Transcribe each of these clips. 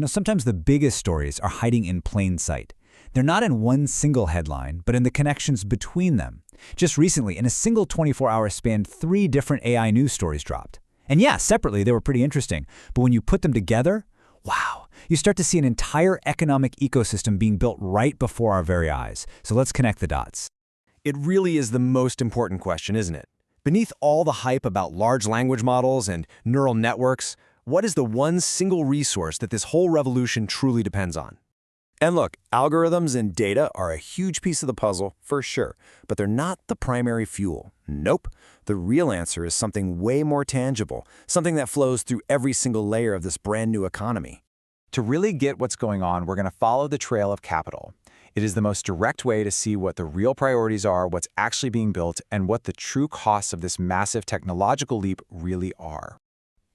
Sometimes the biggest stories are hiding in plain sight. They're not in one single headline, but in the connections between them. Just recently, in a single 24-hour span, 3 different AI news stories dropped. And yeah, separately, they were pretty interesting. But when you put them together, wow, you start to see an entire economic ecosystem being built right before our very eyes. So let's connect the dots. It really is the most important question, isn't it? Beneath all the hype about large language models and neural networks, what is the one single resource that this whole revolution truly depends on? And look, algorithms and data are a huge piece of the puzzle, for sure, but they're not the primary fuel. Nope. The real answer is something way more tangible, something that flows through every single layer of this brand new economy. To really get what's going on, we're going to follow the trail of capital. It is the most direct way to see what the real priorities are, what's actually being built, and what the true costs of this massive technological leap really are.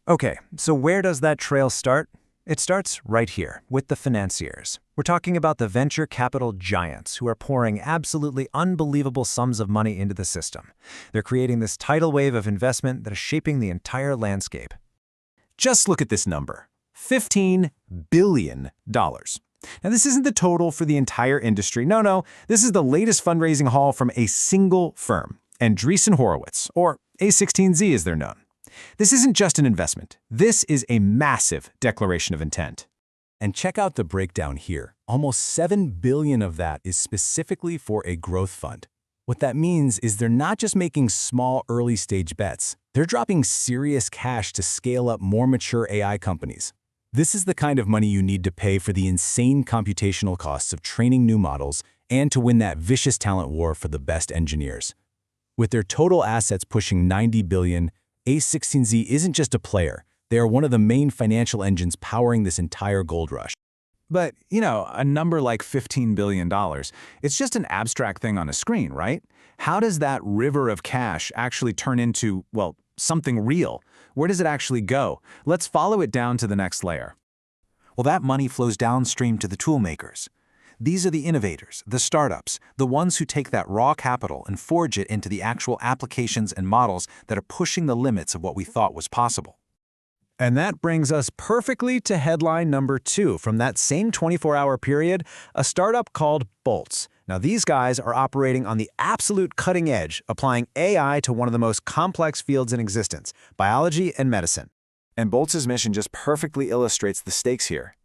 Okay, so where does that trail start? It starts right here, with the financiers. We're talking about the venture capital giants who are pouring absolutely unbelievable sums of money into the system. They're creating this tidal wave of investment that is shaping the entire landscape. Just look at this number, $15 billion. Now, this isn't the total for the entire industry. No, this is the latest fundraising haul from a single firm, Andreessen Horowitz, or A16Z as they're known. This isn't just an investment. This is a massive declaration of intent. And check out the breakdown here. Almost $7 billion of that is specifically for a growth fund. What that means is they're not just making small early-stage bets. They're dropping serious cash to scale up more mature AI companies. This is the kind of money you need to pay for the insane computational costs of training new models and to win that vicious talent war for the best engineers. With their total assets pushing $90 billion, A16Z isn't just a player. They are one of the main financial engines powering this entire gold rush. But, a number like $15 billion, it's just an abstract thing on a screen, right? How does that river of cash actually turn into, well, something real? Where does it actually go? Let's follow it down to the next layer. Well, that money flows downstream to the tool makers. These are the innovators, the startups, the ones who take that raw capital and forge it into the actual applications and models that are pushing the limits of what we thought was possible. And that brings us perfectly to headline number 2 from that same 24-hour period, a startup called Boltz. Now, these guys are operating on the absolute cutting edge, applying AI to one of the most complex fields in existence, biology and medicine. And Boltz's mission just perfectly illustrates the stakes here.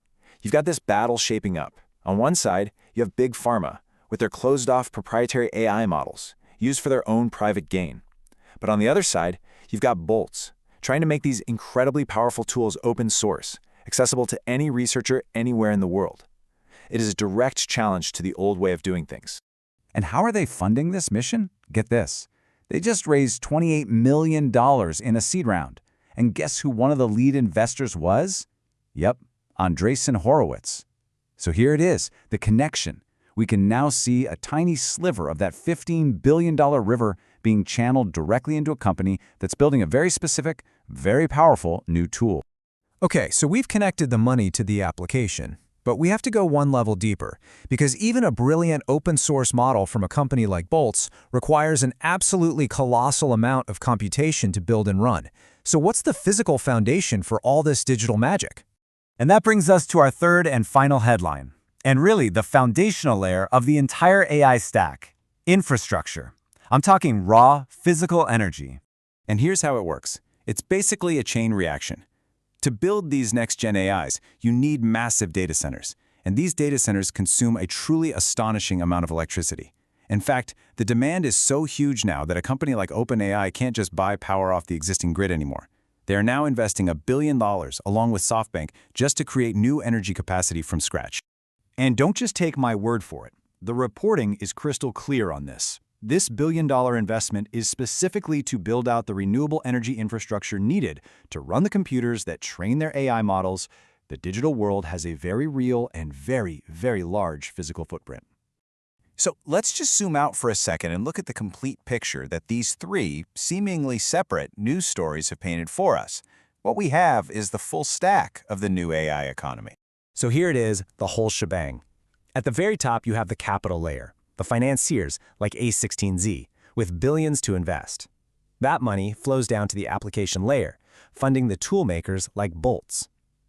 You've got this battle shaping up. On one side, you have Big Pharma, with their closed-off proprietary AI models, used for their own private gain. But on the other side, you've got Boltz, trying to make these incredibly powerful tools open source, accessible to any researcher anywhere in the world. It is a direct challenge to the old way of doing things. And how are they funding this mission? Get this. They just raised $28 million in a seed round. And guess who one of the lead investors was? Yep, Andreessen Horowitz. So here it is, the connection. We can now see a tiny sliver of that $15 billion river being channeled directly into a company that's building a very specific, very powerful new tool. Okay, so we've connected the money to the application. But we have to go one level deeper, because even a brilliant open-source model from a company like Boltz requires an absolutely colossal amount of computation to build and run. So what's the physical foundation for all this digital magic? And that brings us to our third and final headline, and really the foundational layer of the entire AI stack: infrastructure. I'm talking raw, physical energy. And here's how it works. It's basically a chain reaction. To build these next-gen AIs, you need massive data centers, and these data centers consume a truly astonishing amount of electricity. In fact, the demand is so huge now that a company like OpenAI can't just buy power off the existing grid anymore. They are now investing $1 billion, along with SoftBank, just to create new energy capacity from scratch. And don't just take my word for it. The reporting is crystal clear on this. This billion-dollar investment is specifically to build out the renewable energy infrastructure needed to run the computers that train their AI models. The digital world has a very real and very, very large physical footprint. So let's just zoom out for a second and look at the complete picture that these 3 seemingly separate news stories have painted for us. What we have is the full stack of the new AI economy. So here it is, the whole shebang. At the very top, you have the capital layer, the financiers like A16Z, with billions to invest. That money flows down to the application layer, funding the tool makers like Boltz.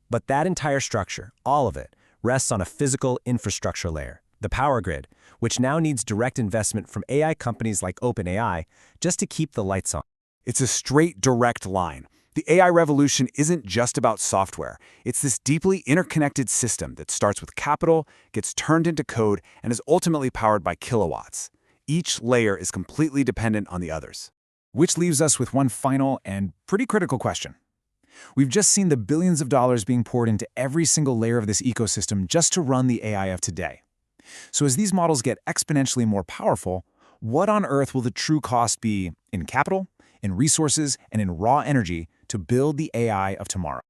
But that entire structure, all of it, rests on a physical infrastructure layer, the power grid, which now needs direct investment from AI companies like OpenAI just to keep the lights on. It's a straight, direct line. The AI revolution isn't just about software. It's this deeply interconnected system that starts with capital, gets turned into code, and is ultimately powered by kilowatts. Each layer is completely dependent on the others. Which leaves us with one final and pretty critical question. We've just seen the billions of dollars being poured into every single layer of this ecosystem just to run the AI of today. So as these models get exponentially more powerful, what on earth will the true cost be in capital, in resources, and in raw energy to build the AI of tomorrow?